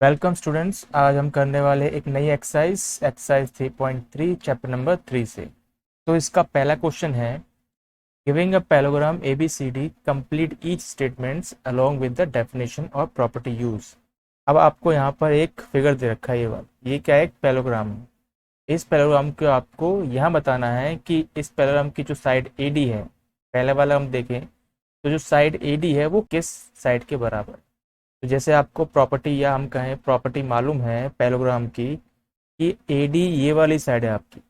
Welcome students. आज हम करने वाले एक नई एक्सरसाइज 3.3 चैप्टर नंबर 3 से। तो इसका पहला क्वेश्चन है, giving a parallelogram A B C D complete each statements along with the definition और प्रॉपर्टी यूज। अब आपको यहाँ पर एक फिगर दे रखा है, ये वाला, ये क्या है, एक पैराग्राम है। इस पैराग्राम को आपको यहाँ बताना है कि इस पैराग्राम की जो साइड ए डी है, पहले वाला हम देखें तो जो साइड ए डी है वो किस साइड के बराबर है। तो जैसे आपको प्रॉपर्टी या हम कहें प्रॉपर्टी मालूम है पैराग्राम की कि एडी ये वाली साइड है आपकी।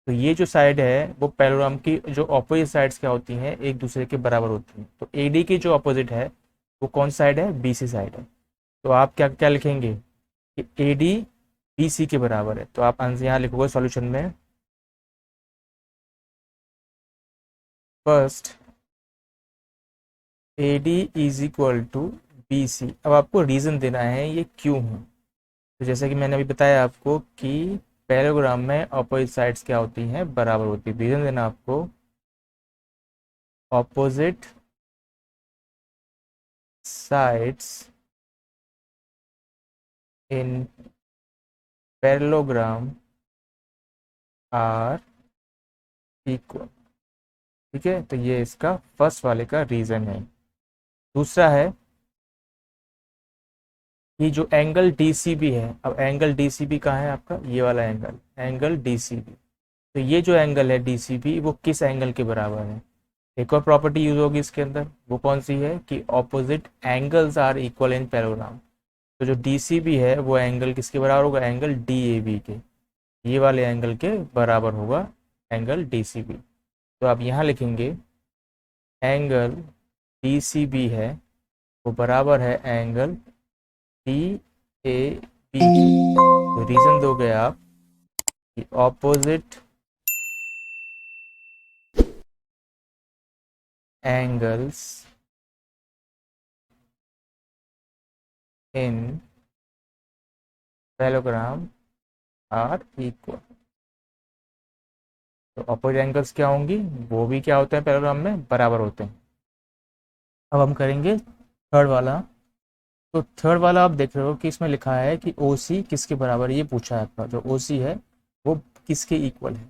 तो ये जो साइड है वो पैराग्राम की जो ऑपोजिट साइड्स क्या होती हैं, एक दूसरे के बराबर होती हैं। तो एडी की जो ऑपोजिट है वो कौन साइड है, बीसी साइड है। तो आप क्या क्या लिखेंगे कि एडी बीसी के बराबर है। तो आप आंसर यहाँ लिखोगे सॉल्यूशन में, first AD is equal to BC. अब आपको रीजन देना है ये क्यों है। तो जैसे कि मैंने अभी बताया आपको कि पैराग्राम में ऑपोजिट साइड्स क्या होती हैं, बराबर होती है। रीजन देना आपको, opposite sides in parallelogram are equal. ठीक है, तो ये इसका फर्स्ट वाले का रीजन है। दूसरा है कि जो एंगल डीसीबी है, अब एंगल डीसीबी कहाँ है आपका, ये वाला एंगल, एंगल डीसीबी। तो ये जो एंगल है डीसीबी वो किस एंगल के बराबर है। एक और प्रॉपर्टी यूज होगी इसके अंदर, वो कौन सी है कि opposite angles are equal in parallelogram. तो जो डीसीबी है वो एंगल किसके बराबर होगा, एंगल डीएबी के, ये वाले एंगल के बराबर होगा एंगल डीसीबी। तो आप यहाँ लिखेंगे एंगल डीसीबी है वो बराबर है एंगल डी ए बी के। तो रीजन दोगे आप कि opposite angles in parallelogram are equal. तो अपोजिट एंगल्स क्या होंगी, वो भी क्या होते हैं पैरेललोग्राम में, बराबर होते हैं। अब हम करेंगे थर्ड वाला। तो थर्ड वाला आप देख रहे हो कि इसमें लिखा है कि ओ सी किसके बराबर है, ये पूछा है आपका। जो ओ सी है वो किसके इक्वल है।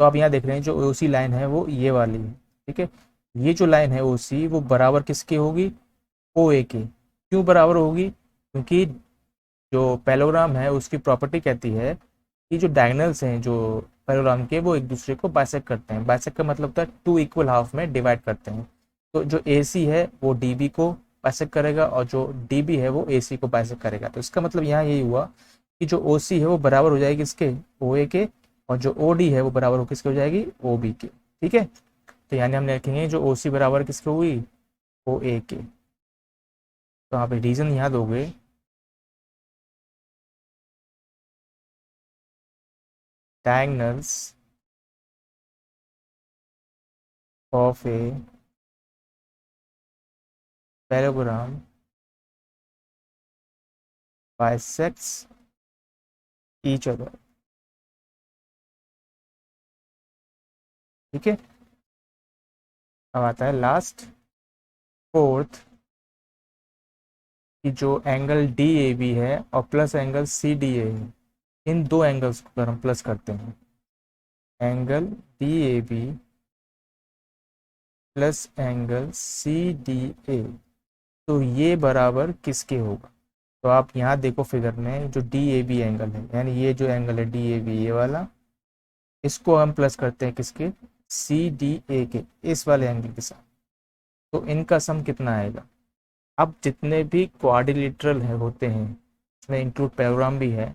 तो आप यहाँ देख रहे हैं जो ओ सी लाइन है वो ये वाली है। ठीक है, ये जो लाइन है ओ सी वो बराबर किसके होगी, ओ ए के। क्यों बराबर होगी, क्योंकि जो पैरेललोग्राम है उसकी प्रॉपर्टी कहती है कि जो डायगोनल्स हैं जो पैरेललोग्राम के वो एक दूसरे को बाइसेक्ट करते हैं। बाइसेक्ट का मतलब होता है टू इक्वल हाफ में डिवाइड करते हैं। तो जो ए सी है वो डी बी को बाइसेक्ट करेगा और जो डी बी है वो ए सी को बाइसेक्ट करेगा। तो इसका मतलब यहाँ यही हुआ कि जो ओ सी है वो बराबर हो जाएगी इसके, ओ ए के, और जो ओ डी है वो बराबर हो किसके हो जाएगी, ओ बी के। ठीक है, तो यानी हम लिखेंगे जो ओ सी बराबर किसके हुई, ओ ए के। तो आप रीजन यहाँ दोगे, diagonals of a parallelogram bisects each other। ठीक है, अब आता है लास्ट, फोर्थ, कि जो एंगल डी ए बी है और plus angle C D A है, इन दो एंगल्स को अगर हम प्लस करते हैं, angle D A B plus angle C D A, तो ये बराबर किसके होगा। तो आप यहाँ देखो फिगर में जो डी ए बी एंगल है, यानी ये जो एंगल है डी ए बी ये वाला, इसको हम प्लस करते हैं किसके, सी डी ए के, इस वाले एंगल के साथ। तो इनका सम कितना आएगा। अब जितने भी क्वाड्रिलेटरल है होते हैं, इसमें इंक्लूड पैराग्राम भी है,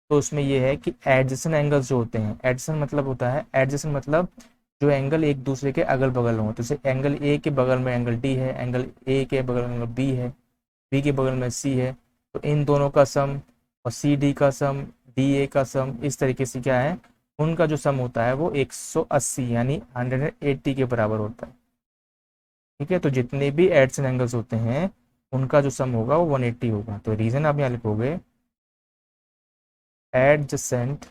तो उसमें ये है कि एडजेसेंट एंगल्स जो होते हैं, एडजेसेंट मतलब होता है, एडजेसेंट मतलब जो एंगल एक दूसरे के अगल बगल हो। तो जैसे एंगल ए के बगल में एंगल डी है, एंगल ए के बगल में एंगल बी है, बी के बगल में सी है, तो इन दोनों का सम और सी डी का सम, डी ए का सम, इस तरीके से क्या है, उनका जो सम होता है वो 180 यानी 180 के बराबर होता है। ठीक है, तो जितने भी एड्स एंड एंगल्स होते हैं उनका जो सम होगा वो 180 होगा। तो रीजन आप यहाँ लिखोगे, adjacent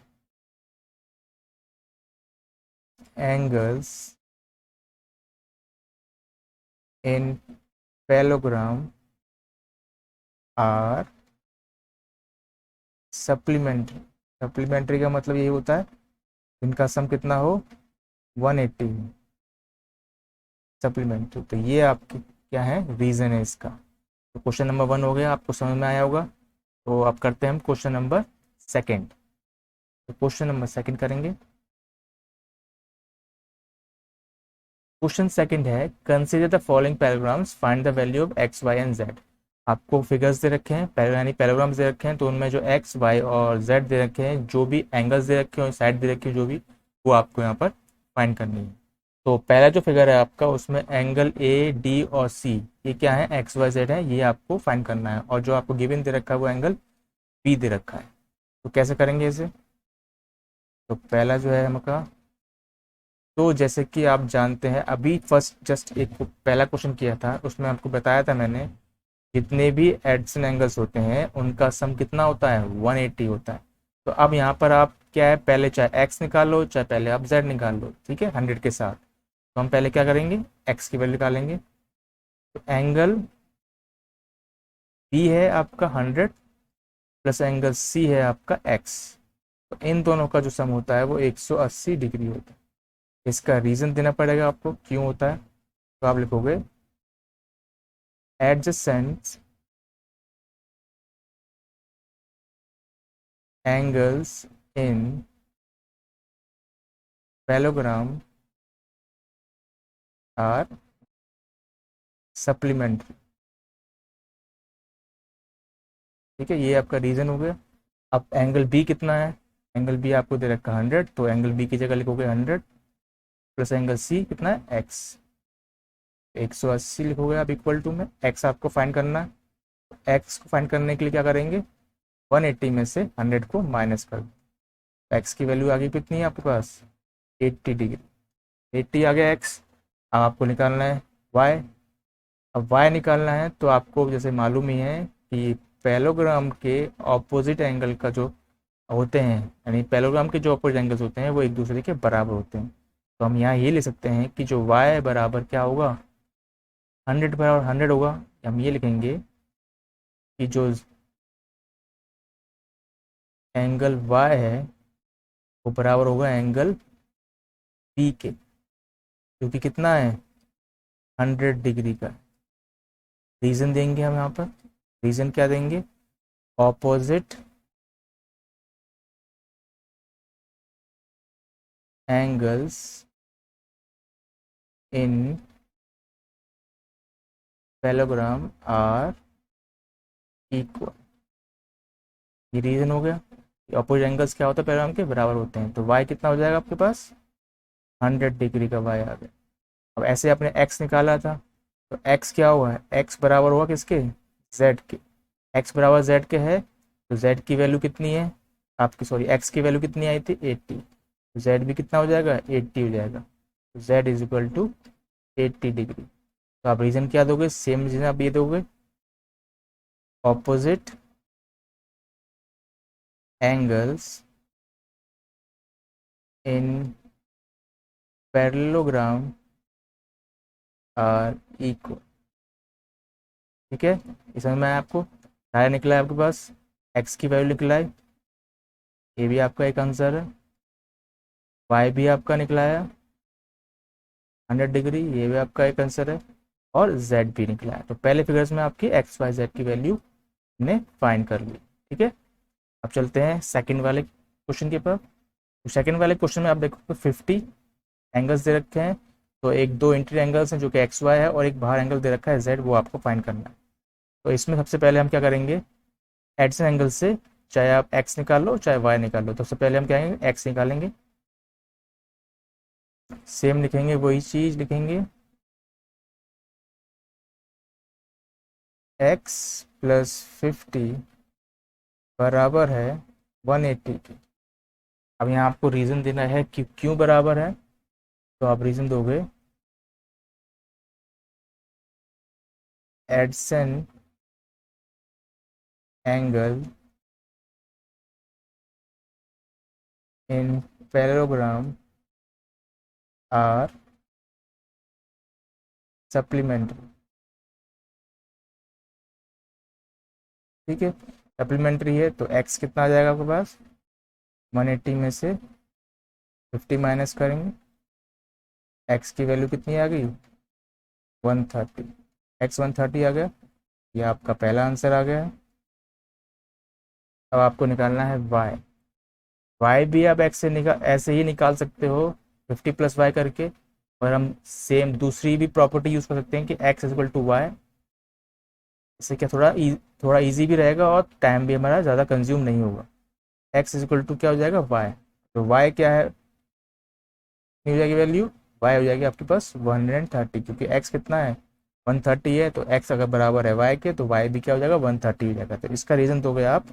angles in parallelogram are supplementary. Supplementary का मतलब यही होता है इनका सम कितना हो 180 सप्लीमेंट्री। तो ये आपकी क्या है रीज़न है इसका। तो क्वेश्चन नंबर 1 हो गया, आपको समझ में आया होगा। तो अब करते हैं हम क्वेश्चन नंबर सेकंड। तो क्वेश्चन नंबर सेकंड करेंगे। क्वेश्चन सेकंड है consider the following parallelograms find the value of X Y and Z. आपको फिगर्स दे रखे हैं यानी पैराग्राम्स दे रखे हैं, तो उनमें जो एक्स वाई और जेड दे रखे हैं, जो भी एंगल्स दे रखे हैं, साइड दे रखी है जो भी, वो आपको यहाँ पर फाइंड करनी है। तो पहला जो फिगर है आपका उसमें एंगल ए डी और सी, ये क्या है एक्स वाई जेड है, ये आपको फाइंड करना है। और जो आपको गिवन दे रखा है वो एंगल बी दे रखा है। तो कैसे करेंगे इसे। तो पहला जो है हमका, तो जैसे कि आप जानते हैं अभी फर्स्ट जस्ट एक पहला क्वेश्चन किया था उसमें आपको बताया था मैंने, जितने भी एडजसेंट एंगल्स होते हैं उनका सम कितना होता है 180 होता है। तो अब यहाँ पर आप क्या है, पहले चाहे एक्स निकाल लो चाहे पहले आप जेड निकाल लो, ठीक है 100 के साथ। तो हम पहले क्या करेंगे, एक्स की वैल्यू निकालेंगे। तो एंगल बी है आपका 100 प्लस एंगल सी है आपका एक्स, तो इन दोनों का जो सम होता है वो 180 डिग्री होता है। इसका रीज़न देना पड़ेगा आपको क्यों होता है। तो आप लिखोगे adjacent angles in parallelogram are supplementary. ठीक है, ये आपका रीज़न हो गया। अब एंगल बी कितना है, एंगल बी आपको दे रखा है 100, तो एंगल बी की जगह लिखोगे 100 प्लस एंगल सी कितना है एक्स, 180 लिखोगे आप इक्वल टू में एक्स आपको फाइंड करना है। एक्स को फाइंड करने के लिए क्या करेंगे, 180 में से 100 को माइनस कर दो। एक्स की वैल्यू आ गई कितनी है आपके पास 80 डिग्री, 80 आ गया एक्स। अब आपको निकालना है वाई। अब वाई निकालना है तो आपको जैसे मालूम ही है कि पैरेललोग्राम के ऑपोजिट एंगल का जो होते हैं, यानी पैरेललोग्राम के जो अपोजिट एंगल्स होते हैं वो एक दूसरे के बराबर होते हैं। तो हम यहाँ ये ले सकते हैं कि जो y बराबर क्या होगा 100 बराबर 100 होगा। हम ये लिखेंगे कि जो एंगल y है वो बराबर होगा एंगल b के, जो कि कितना है 100 डिग्री का। रीज़न देंगे हम यहाँ पर, रीज़न क्या देंगे, opposite angles in parallelogram are equal. ये रीज़न हो गया। अपोजिट एंगल्स क्या होता है पैरेललोग्राम के बराबर होते हैं, तो y कितना हो जाएगा आपके पास 100 डिग्री का y आ गया। अब ऐसे आपने x निकाला था, तो x क्या हुआ है, x बराबर हुआ किसके z के। x बराबर z के है तो z की वैल्यू कितनी है आपकी, सॉरी x की वैल्यू कितनी आई थी 80, तो z भी कितना हो जाएगा 80 हो जाएगा। तो z is equal to 80 degree. तो आप रीजन क्या दोगे, सेम रीजन आप ये दोगे, opposite angles in parallelogram are equal. ठीक है, इस समझ में आया आपको, सारा निकला है आपके पास, x की वैल्यू निकला है, ये भी आपका एक आंसर है, y भी आपका निकला है 100 डिग्री, ये भी आपका एक आंसर है, और z भी निकला है। तो पहले फिगर्स में आपकी एक्स वाई जेड की वैल्यू ने फाइंड कर ली। ठीक है, अब चलते हैं सेकंड वाले क्वेश्चन के पर। तो सेकंड वाले क्वेश्चन में आप देखो तो 50 एंगल्स दे रखे हैं, तो एक दो इंटीरियर एंगल्स हैं जो कि एक्स वाई है, और एक बाहर एंगल दे रखा है जेड, वो आपको फाइंड करना है। तो इसमें सबसे पहले हम क्या करेंगे, एडसेंट एंगल से चाहे आप एक्स निकाल लो चाहे वाई निकाल लो, तो सबसे पहले हम क्या करेंगे एक्स निकालेंगे, सेम लिखेंगे वही चीज लिखेंगे, एक्स प्लस 50 बराबर है 180 के। अब यहाँ आपको रीज़न देना है कि क्यों बराबर है, तो आप रीज़न दोगे adjacent angle in parallelogram are supplementary. ठीक है, सप्लीमेंट्री है तो x कितना आ जाएगा आपके पास, 180 में से 50 माइनस करेंगे, x की वैल्यू कितनी आ गई, 130, x 130 आ गया। ये आपका पहला आंसर आ गया है। अब आपको निकालना है y भी आप x से निकाल ऐसे ही निकाल सकते हो 50 प्लस वाई करके, और हम सेम दूसरी भी प्रॉपर्टी यूज़ कर सकते हैं कि x इक्वल टू वाई। इससे क्या थोड़ा इजी भी रहेगा और टाइम भी हमारा ज़्यादा कंज्यूम नहीं होगा। x इक्वल टू क्या हो जाएगा, y। तो y क्या है, कितनी हो जाएगी वैल्यू, y हो जाएगी आपके पास 130, क्योंकि x कितना है 130 है, तो x अगर बराबर है y के तो y भी क्या हो जाएगा 130 हो जाएगा। तो इसका रीज़न तो गया आप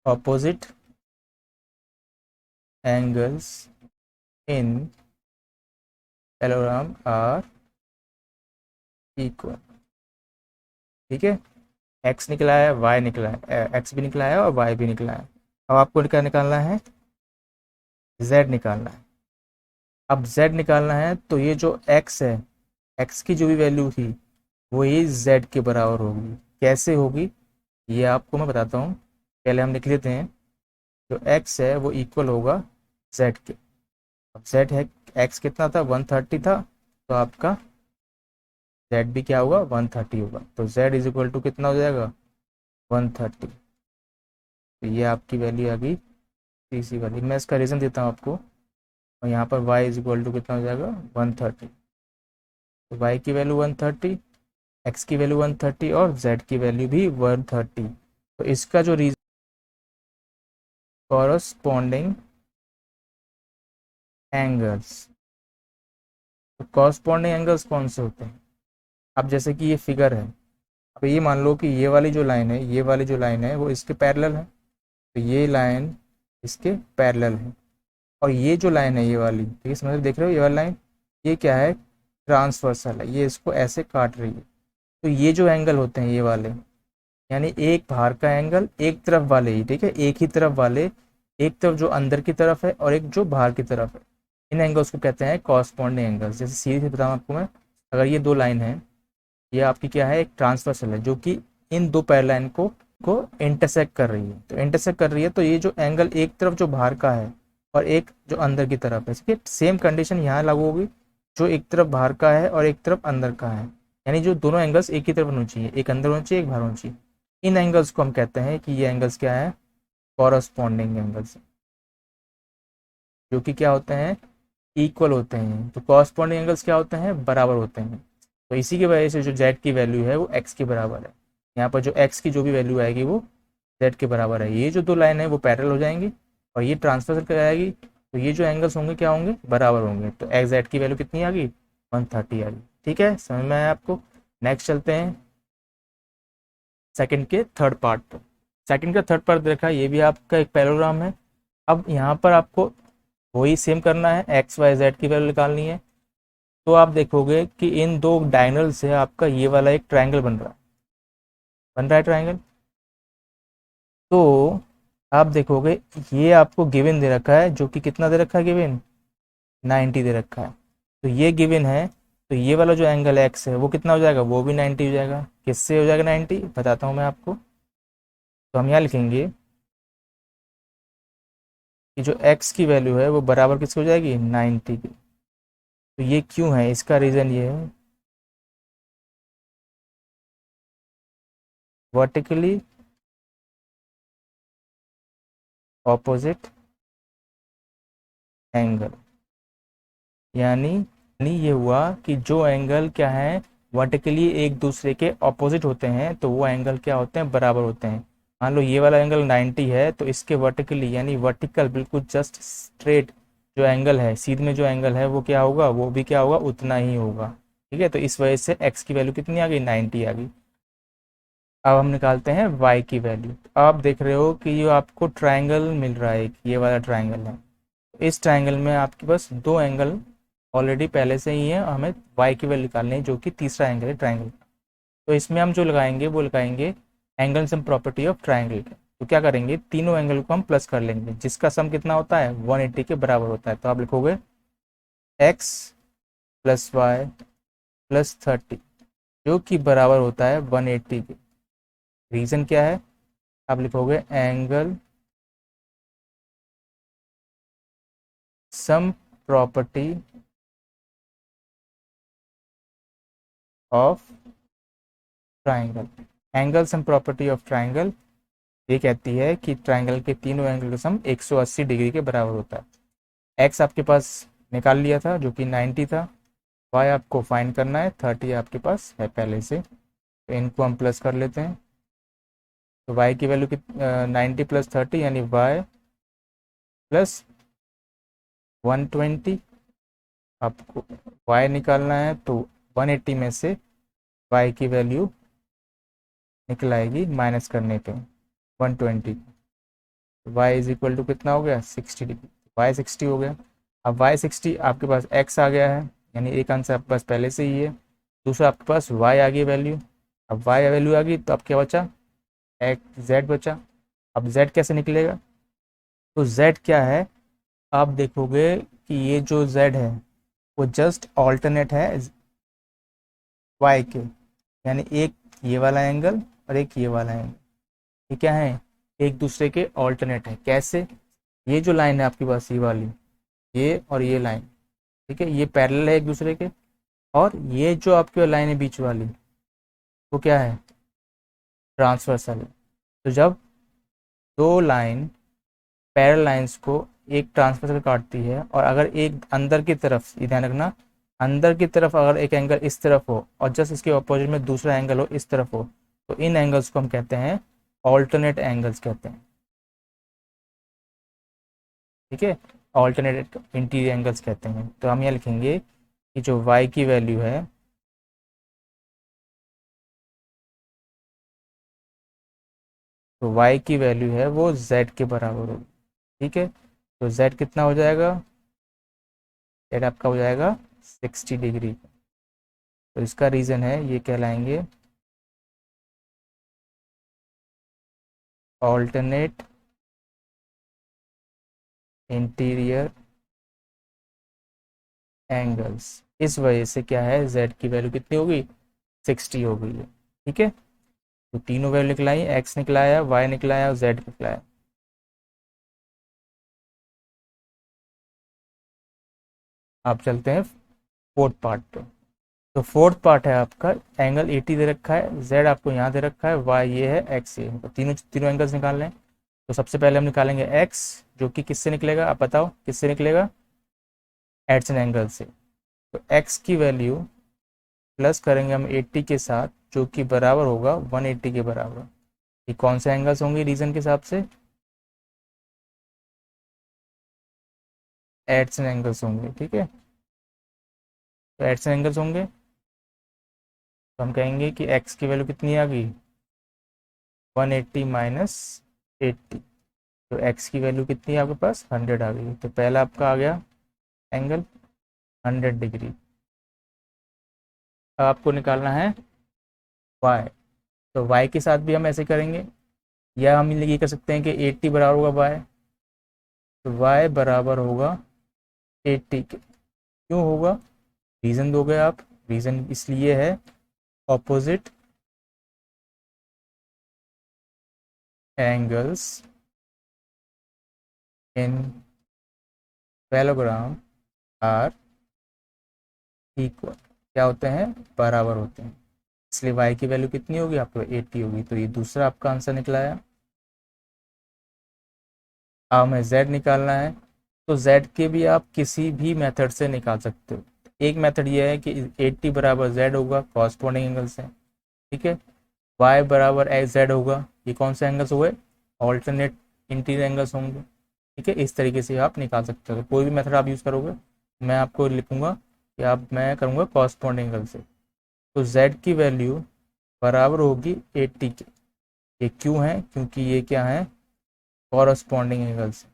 opposite angles in parallelogram are equal. ठीक है, x निकला है, y निकला है, x भी निकला है और y भी निकला है। अब आपको क्या निकालना है, z निकालना है। अब z निकालना है तो ये जो x है, x की जो भी वैल्यू थी वो ये z के बराबर होगी। कैसे होगी ये आपको मैं बताता हूँ, पहले हम लिख लेते हैं। जो x है वो इक्वल होगा z के। अब z है, x कितना था 130 था, तो आपका z भी क्या होगा 130 होगा। तो z इज इक्वल टू कितना हो जाएगा 130। तो ये आपकी वैल्यू आ गई तीसरी वाली। मैं इसका रीज़न देता हूँ आपको, और यहाँ पर y इज इक्वल टू कितना हो जाएगा 130। तो y की वैल्यू 130, x की वैल्यू 130 और z की वैल्यू भी 130। तो इसका जो रीजन कॉरस्पॉन्डिंग एंगल्स, तो कॉरस्पॉन्डिंग एंगल्स कौन से होते हैं। अब जैसे कि ये फिगर है, अब ये मान लो कि ये वाली जो लाइन है, ये वाली जो लाइन है वो इसके पैरेलल है, तो ये लाइन इसके पैरेलल है। और ये जो लाइन है ये वाली, ठीक है समझ देख रहे हो, ये वाली लाइन ये क्या है, ट्रांसवर्सल है, ये इसको ऐसे काट रही है। तो ये जो एंगल होते हैं ये वाले, यानी एक बाहर का एंगल एक तरफ वाले ही, ठीक है एक ही तरफ वाले, एक तरफ जो अंदर की तरफ है और एक जो बाहर की तरफ है, इन एंगल्स को कहते हैं कॉरस्पॉन्डिंग एंगल्स। जैसे सीधे से बताऊँ आपको मैं, अगर ये दो लाइन है, ये आपकी क्या है एक ट्रांसवर्सल है जो कि इन दो पैरेलल लाइन को इंटरसेक्ट कर रही है। तो इंटरसेक्ट कर रही है तो ये जो एंगल एक तरफ जो बाहर का है और एक जो अंदर की तरफ है, ठीक है सेम कंडीशन यहाँ लागू होगी, जो एक तरफ बाहर का है और एक तरफ अंदर का है, यानी जो दोनों एंगल्स एक ही तरफ होनी चाहिए, एक अंदर होना चाहिए एक बाहर होना चाहिए। इन एंगल्स को हम कहते हैं कि ये एंगल्स क्या है, कॉरस्पॉन्डिंग एंगल्स, जो कि क्या होते हैं इक्वल होते हैं। तो कॉरस्पॉन्डिंग एंगल्स क्या होते हैं, बराबर होते हैं। तो इसी की वजह से जो z की वैल्यू है वो x के बराबर है। यहाँ पर जो x की जो भी वैल्यू आएगी वो z के बराबर है। ये जो दो लाइन है वो पैरेलल हो जाएंगी और ये ट्रांसफर कर आएगी, तो ये जो एंगल्स होंगे क्या होंगे, बराबर होंगे। तो एक्स जेड की वैल्यू कितनी आ गई 130 आ गई। ठीक है समझ में आया आपको। नेक्स्ट चलते हैं सेकंड के थर्ड पार्ट पर। सेकंड का थर्ड पार्ट देखा, ये भी आपका एक पैरेललोग्राम है। अब यहाँ पर आपको वही सेम करना है, एक्स वाई जेड की वैल्यू निकालनी है। तो आप देखोगे कि इन दो डायगोनल से आपका ये वाला एक ट्रायंगल बन रहा है ट्रायंगल। तो आप देखोगे ये आपको गिवन दे रखा है, जो कि कितना दे रखा है गिवन 90 दे रखा है। तो ये गिवन है, तो ये वाला जो एंगल एक्स है वो कितना हो जाएगा, वो भी 90 हो जाएगा। किससे हो जाएगा 90, बताता हूँ मैं आपको। तो हम यहाँ लिखेंगे कि जो एक्स की वैल्यू है वो बराबर किसकी हो जाएगी 90 की। तो ये क्यों है, इसका रीज़न ये है वर्टिकली ऑपोजिट एंगल, यानी ये हुआ कि जो एंगल क्या है वर्टिकली एक दूसरे के ऑपोजिट होते हैं, तो वो एंगल क्या होते हैं, बराबर होते हैं। मान लो ये वाला एंगल 90 है, तो इसके वर्टिकली यानी वर्टिकल बिल्कुल जस्ट स्ट्रेट जो एंगल है, सीध में जो एंगल है वो क्या होगा, वो भी क्या होगा उतना ही होगा। ठीक है, तो इस वजह से एक्स की वैल्यू कितनी आ गई 90 आ गई। अब हम निकालते हैं y की वैल्यू। तो आप देख रहे हो कि ये आपको ट्रायंगल मिल रहा है, ये वाला ट्रायंगल है। इस ट्रायंगल में आपके पास दो एंगल ऑलरेडी पहले से ही है, हमें y की वैल्यू निकालनी है जो कि तीसरा एंगल है ट्रायंगल का। तो इसमें हम जो लगाएंगे वो लगाएंगे angle sum property of triangle का। तो क्या करेंगे, तीनों एंगल को हम प्लस कर लेंगे, जिसका सम कितना होता है 180 के बराबर होता है। तो आप लिखोगे x प्लस वाई प्लस 30 जो कि बराबर होता है 180 के। रीज़न क्या है, आप लिखोगे angle sum property of triangle. Angle sum property of triangle ये कहती है कि ट्राइंगल के तीनों एंगल का सम 180 डिग्री के बराबर होता है। एक्स आपके पास निकाल लिया था जो कि 90 था, वाई आपको फाइंड करना है 30 आपके पास है पहले से, तो इनको हम प्लस कर लेते हैं। तो वाई की वैल्यू 90 प्लस 30 यानी वाई प्लस 120। आपको वाई निकालना है तो 180 में से वाई की वैल्यू निकल आएगी माइनस करने पे 120। वाई इज इक्वल टू कितना हो गया 60 डिग्री, वाई 60 हो गया। अब वाई 60 आपके पास एक्स आ गया है, यानी एक आंसर आपके पास पहले से ही है। दूसरा आपके पास वाई आ गई वैल्यू। अब वाई वैल्यू आ गई तो अब क्या बचा, एक्स जेड बचा। अब जेड कैसे निकलेगा, तो जेड क्या है, आप देखोगे कि ये जो जेड है वो जस्ट ऑल्टरनेट है वाई के, यानी एक ये वाला एंगल और एक ये वाला एंगल, ये क्या है, एक दूसरे के ऑल्टरनेट है। कैसे, ये जो लाइन है आपके पास ये वाली, ये और ये लाइन, ठीक है, ये पैरेलल है एक दूसरे के। और ये जो आपकी लाइन है बीच वाली वो क्या है, ट्रांसवर्सल है। तो जब दो लाइन पैरेलल लाइंस को एक ट्रांसवर्सल काटती है और अगर एक अंदर की तरफ, ये ध्यान रखना, अंदर की तरफ अगर एक एंगल इस तरफ हो और जस्ट इसके ऑपोजिट में दूसरा एंगल हो इस तरफ हो, तो इन एंगल्स को हम कहते हैं ऑल्टरनेट एंगल्स कहते हैं। ठीक है, ऑल्टरनेट इंटीरियर एंगल्स कहते हैं। तो हम यहाँ लिखेंगे कि जो y की वैल्यू है, तो y की वैल्यू है वो z के बराबर होगी। ठीक है, तो z कितना हो जाएगा, z आपका हो जाएगा 60 डिग्री। तो इसका रीज़न है ये कहलाएंगे ऑल्टरनेट इंटीरियर एंगल्स। इस वजह से क्या है, z की वैल्यू कितनी होगी 60 हो गई है। ठीक है, तो तीनों वैल्यू निकलाई, x निकलाया, y निकलाया और z निकलाया। आप चलते हैं फोर्थ पार्ट पे। तो फोर्थ पार्ट है आपका, एंगल 80 दे रखा है, z आपको यहाँ दे रखा है, y ये है, x ये है। तो तीनों तीनों एंगल्स निकाल लें। तो सबसे पहले हम निकालेंगे x, जो कि किससे निकलेगा, आप बताओ किससे निकलेगा, एडजसेंट एंगल से। तो x की वैल्यू प्लस करेंगे हम 80 के साथ, जो कि बराबर होगा 180 के बराबर। ये कौन से एंगल्स होंगे रीजन के हिसाब से, एडजसेंट एंगल्स होंगे। ठीक है, तो एडजसेंट एंगल्स होंगे, तो हम कहेंगे कि x की वैल्यू कितनी आ गई 180 माइनस 80। तो x की वैल्यू कितनी है आपके पास 100 आ गई। तो पहला आपका आ गया एंगल 100 डिग्री। अब आपको निकालना है y। तो y के साथ भी हम ऐसे करेंगे, या हम ये कर सकते हैं कि 80 बराबर होगा y, तो y बराबर होगा 80 के। क्यों होगा, रीज़न दोगे आप, रीज़न इसलिए है opposite angles in parallelogram are equal, क्या होते हैं, बराबर होते हैं। इसलिए y की वैल्यू कितनी होगी आपको 80 होगी। तो ये दूसरा आपका आंसर निकला है। अब हमें z निकालना है, तो z के भी आप किसी भी मेथड से निकाल सकते हो। एक मेथड ये है कि 80 बराबर z होगा, कॉरस्पॉन्डिंग एंगल से। ठीक है, y बराबर z होगा, ये कौन से एंगल्स हुए, ऑल्टरनेट इंटीरियर एंगल्स होंगे। ठीक है, इस तरीके से आप निकाल सकते हो। तो कोई भी मेथड आप यूज़ करोगे, मैं आपको लिखूंगा कि आप, मैं करूँगा कॉरस्पॉन्डिंग एंगल से। तो z की वैल्यू बराबर होगी 80 के। ये क्यों है, क्योंकि ये क्या है, कॉरस्पॉन्डिंग एंगल्स।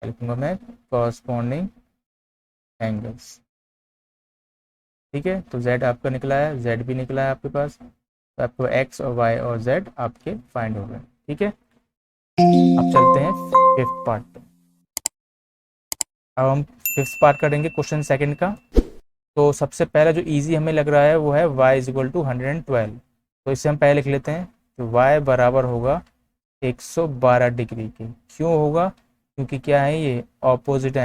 लिखूंगा मैं कॉरस्पॉन्डिंग एंगल्स। ठीक है, तो z आपका निकला है, z भी निकला है आपके पास, तो आपको x और y और z आपके फाइंड हो गए। ठीक है, अब चलते हैं फिफ्थ पार्ट पे। अब हम फिफ्थ पार्ट करेंगे क्वेश्चन सेकंड का। तो सबसे पहला जो इजी हमें लग रहा है वो है y इज इक्वल टू 112। तो इसे हम पहले लिख लेते हैं कि y बराबर होगा 112 डिग्री के। क्यों होगा? क्योंकि क्या है ये opposite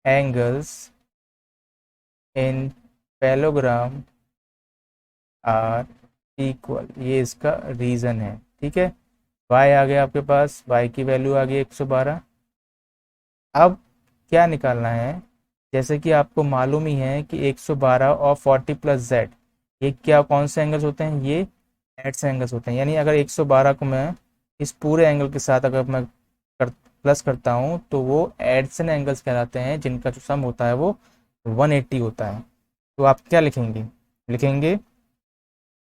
angles in parallelogram are equal, ये इसका रीज़न है। ठीक है, y आ गया आपके पास, y की वैल्यू आ गई 112। अब क्या निकालना है? जैसे कि आपको मालूम ही है कि 112 और 40 प्लस z, ये क्या कौन से एंगल्स होते हैं? ये एड्स एंगल्स होते हैं। यानी अगर 112 को मैं इस पूरे एंगल के साथ अगर मैं प्लस करता हूँ तो वो एडसन एंगल्स कहलाते हैं, जिनका जो सम होता है वो 180 होता है। तो आप क्या लिखेंगे? लिखेंगे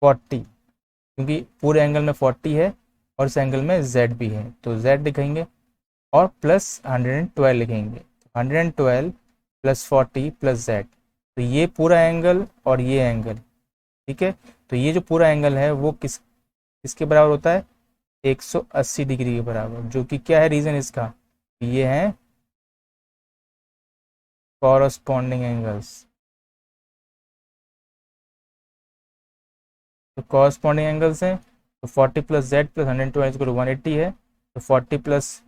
40, क्योंकि पूरे एंगल में 40 है और इस एंगल में z भी है, तो z लिखेंगे और प्लस 112 लिखेंगे। 112 प्लस 40 प्लस z, तो ये पूरा एंगल और ये एंगल, ठीक है। तो ये जो पूरा एंगल है वो किसके बराबर होता है? 180 डिग्री के बराबर, जो कि क्या है रीज़न इसका? ये है कॉरस्पॉन्डिंग एंगल्स। तो कॉरस्पॉन्डिंग एंगल्स हैं, तो 40 प्लस जेड प्लस 112 को 180 है। तो 40 प्लस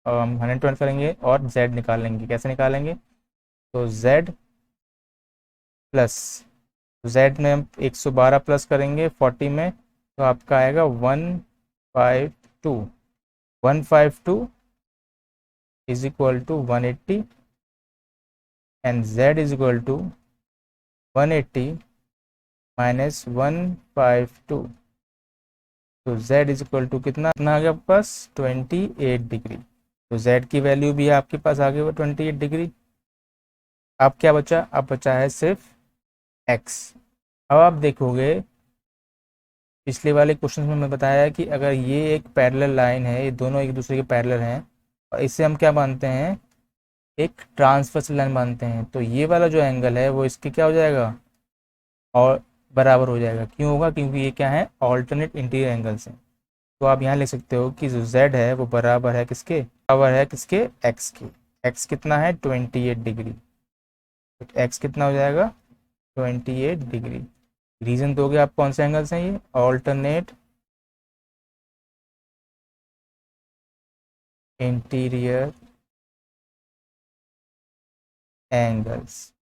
112 करेंगे और z निकालेंगे। कैसे निकालेंगे? तो z प्लस, z में हम 112 प्लस करेंगे 40 में, तो आपका आएगा 152। 152 is equal to 180 and z is equal to 180 minus 152। तो z इज इक्वल टू कितना आ गया आपके पास? 28 डिग्री। तो z की वैल्यू भी आपके पास आ गई वो 28 डिग्री। अब क्या बचा? अब बचा है सिर्फ x। अब आप देखोगे पिछले वाले क्वेश्चन में मैं बताया कि अगर ये एक पैरेलल लाइन है, ये दोनों एक दूसरे के पैरेलल हैं, और इसे हम क्या मानते हैं? एक ट्रांसवर्स लाइन मानते हैं। तो ये वाला जो एंगल है वो इसके क्या हो जाएगा? और बराबर हो जाएगा। क्यों होगा? क्योंकि ये क्या है? ऑल्टरनेट इंटीरियर एंगल्स हैं। तो आप यहाँ लिख सकते हो कि जो z है वो बराबर है किसके? बराबर है किसके? x के। x कितना है? 28 डिग्री। तो x कितना हो जाएगा? 28 डिग्री। रीजन दोगे आप कौन से एंगल्स हैं? ये ऑल्टरनेट इंटीरियर एंगल्स,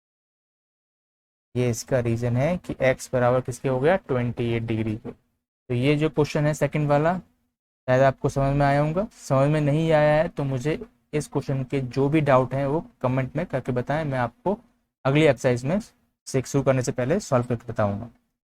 ये इसका रीजन है कि x बराबर किसके हो गया? 28 डिग्री के। तो ये जो क्वेश्चन है सेकंड वाला, शायद आपको समझ में आया होगा। समझ में नहीं आया है तो मुझे इस क्वेश्चन के जो भी डाउट हैं वो कमेंट में करके बताएं, मैं आपको अगली एक्सरसाइज में शुरू करने से पहले सॉल्व करके बताऊंगा।